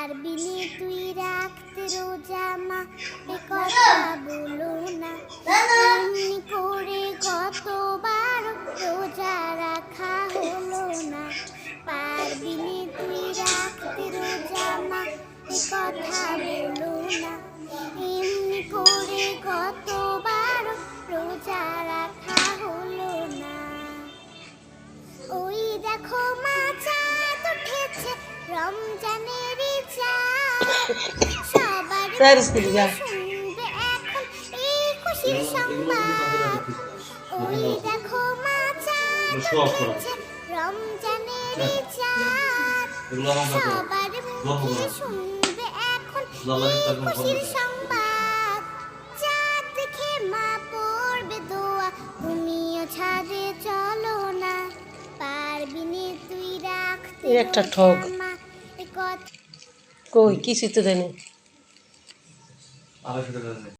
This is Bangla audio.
পারবিনি তুই রাখতে রোজা মা এ কথা বলো না এমনি করে কতবার রোজা রাখা হলো না পারবিনি তুই রাখতে রোজা মা এ কথা বলো না এমনি করে কতবার রোজা রাখা হলো না ওই দেখো মা চাঁদ উঠেছে রমজানের চাঁদ সবার শুনবে এখন এই খুশির সংবাদ ওই দেখো মা চাঁদ উঠেছে রমজানের চাঁদ সবার মুখে শুনবে এখন এই খুশির সংবাদ চাঁদ দেখে মা পড়বে দোয়া তুমিও ছাদে চলো না পারবিনি তুই রাখতে একটা ঠক মা এ কথা কই কিছু তো দেয়নি।